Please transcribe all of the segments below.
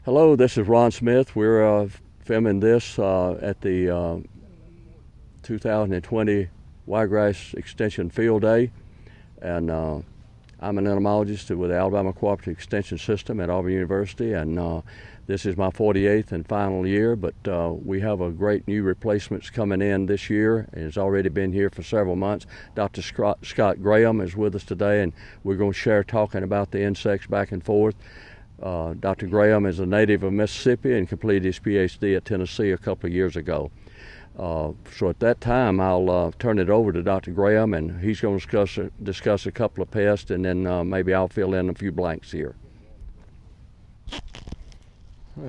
Hello, this is Ron Smith. We're filming this at the 2020 Wiregrass Extension Field Day, and I'm an entomologist with the Alabama Cooperative Extension System at Auburn University, and this is my 48th and final year, but we have a great new replacements coming in this year, and has already been here for several months. Dr. Scott Graham is with us today, and we're going to share talking about the insects back and forth. Dr. Graham is a native of Mississippi and completed his PhD at Tennessee a couple of years ago. So at that time, I'll turn it over to Dr. Graham, and he's going to discuss a couple of pests, and then maybe I'll fill in a few blanks here.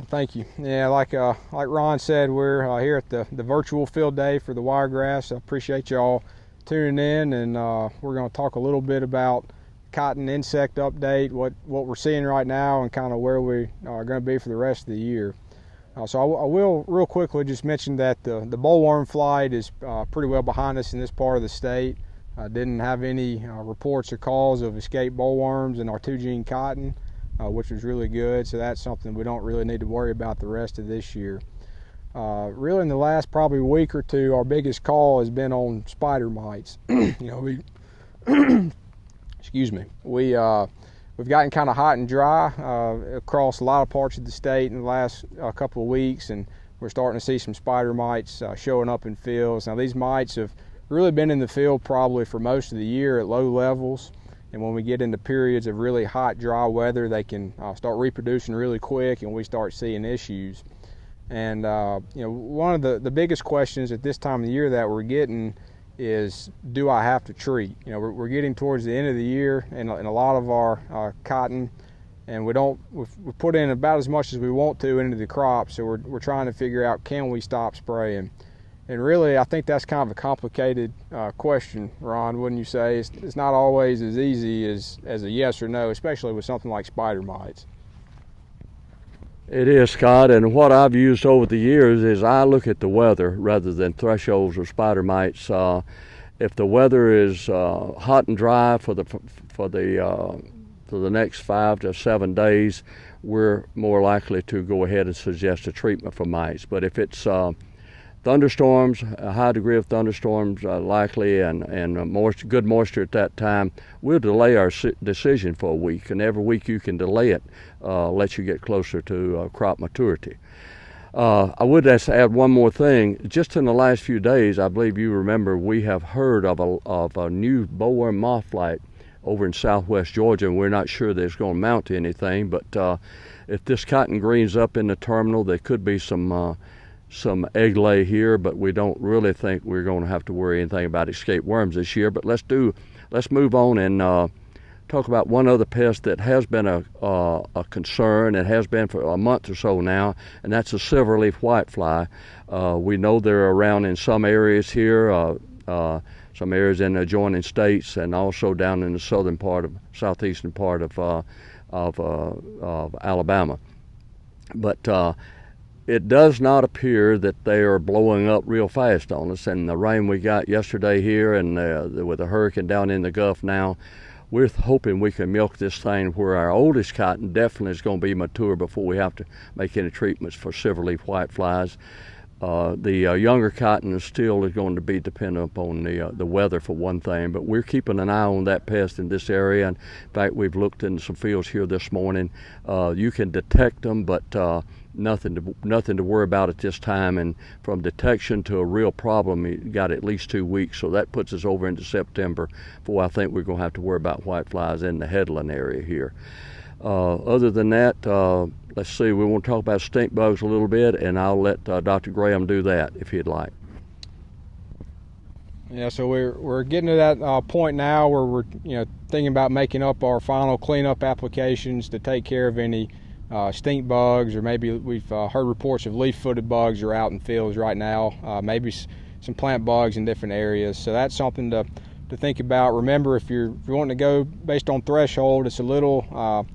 Thank you. Yeah, like Ron said, we're here at the virtual field day for the wiregrass. I appreciate y'all tuning in, and we're going to talk a little bit about cotton insect update, what we're seeing right now, and kind of where we are going to be for the rest of the year. So I will real quickly just mention that the bollworm flight is pretty well behind us in this part of the state. Didn't have any reports or calls of escaped bollworms in our 2-gene cotton, which was really good. So that's something we don't really need to worry about the rest of this year. Really, in the last probably week or two, our biggest call has been on spider mites. Excuse me. We've gotten kind of hot and dry across a lot of parts of the state in the last couple of weeks, and we're starting to see some spider mites showing up in fields. Now, these mites have really been in the field probably for most of the year at low levels, and when we get into periods of really hot, dry weather, they can start reproducing really quick, and we start seeing issues. And one of the biggest questions at this time of the year that we're getting is, do I have to treat? We're getting towards the end of the year and a lot of our cotton, and we've put in about as much as we want to into the crop, so we're trying to figure out, can we stop spraying? And really, I think that's kind of a complicated question, Ron, wouldn't you say? It's not always as easy as a yes or no, especially with something like spider mites. It is, Scott, and what I've used over the years is I look at the weather rather than thresholds or spider mites. If the weather is hot and dry for the next 5 to 7 days, we're more likely to go ahead and suggest a treatment for mites. But if it's thunderstorms, a high degree of thunderstorms likely, and good moisture at that time, we'll delay our decision for a week. And every week you can delay it lets you get closer to crop maturity. I would just add one more thing. Just in the last few days, I believe you remember, we have heard of a new bollworm moth flight over in southwest Georgia, and we're not sure that it's going to mount to anything. But if this cotton greens up in the terminal, there could be some egg lay here, but we don't really think we're going to have to worry anything about escaped worms this year. But let's move on and talk about one other pest that has been a concern and has been for a month or so now, and that's a silverleaf whitefly. We know they're around in some areas here, some areas in the adjoining states, and also down in the southeastern part of Alabama. But it does not appear that they are blowing up real fast on us, and the rain we got yesterday here, and with the hurricane down in the Gulf now, we're hoping we can milk this thing where our oldest cotton definitely is going to be mature before we have to make any treatments for silverleaf whiteflies. The younger cotton still is going to be dependent upon the weather for one thing, but we're keeping an eye on that pest in this area. And in fact, we've looked in some fields here this morning. You can detect them, but nothing to worry about at this time. And from detection to a real problem, you got at least 2 weeks, so that puts us over into September before I think we're going to have to worry about whiteflies in the headland area here. Other than that, let's see, we want to talk about stink bugs a little bit, and I'll let Dr. Graham do that if he'd like. Yeah, so we're getting to that point now where we're thinking about making up our final cleanup applications to take care of any stink bugs, or maybe we've heard reports of leaf-footed bugs are out in fields right now, maybe some plant bugs in different areas. So that's something to think about. Remember, if you're wanting to go based on threshold, it's a little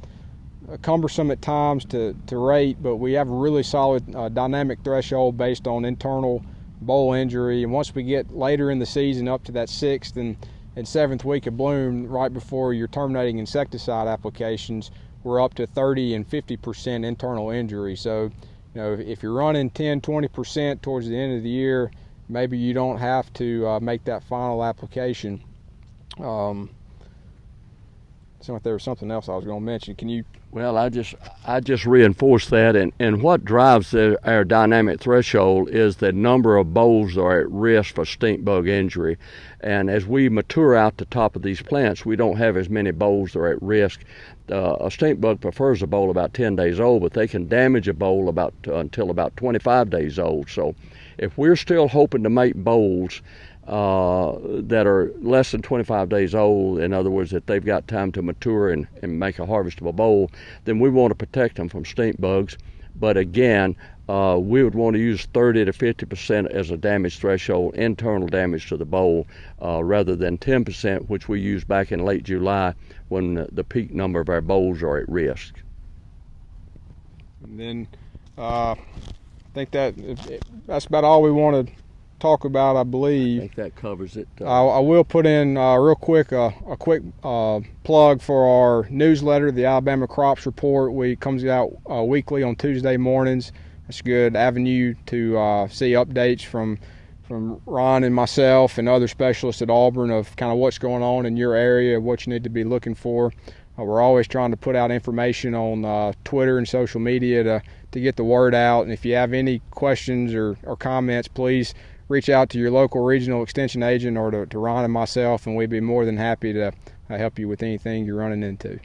cumbersome at times to rate, but we have a really solid dynamic threshold based on internal boll injury. And once we get later in the season, up to that 6th and 7th week of bloom, right before you're terminating insecticide applications, we're up to 30 and 50% internal injury. So, if you're running 10-20% towards the end of the year, maybe you don't have to make that final application. So if there was something else I was going to mention, can you? Well, I just reinforce that, and what drives our dynamic threshold is the number of bolls that are at risk for stink bug injury. And as we mature out the top of these plants, we don't have as many bolls that are at risk. A stink bug prefers a boll about 10 days old, but they can damage a boll until about 25 days old. So if we're still hoping to make bolls that are less than 25 days old, in other words, that they've got time to mature and make a harvestable boll, then we want to protect them from stink bugs. But again, we would want to use 30 to 50% as a damage threshold, internal damage to the boll, rather than 10%, which we used back in late July when the peak number of our bolls are at risk. And then I think that's about all we want to talk about, I believe. I think that covers it. I will put in real quick a quick plug for our newsletter, the Alabama Crops Report. We comes out weekly on Tuesday mornings. It's a good avenue to see updates from Ron and myself and other specialists at Auburn of kind of what's going on in your area, what you need to be looking for. We're always trying to put out information on Twitter and social media to get the word out. And if you have any questions or comments, please reach out to your local regional extension agent or to Ron and myself, and we'd be more than happy to help you with anything you're running into.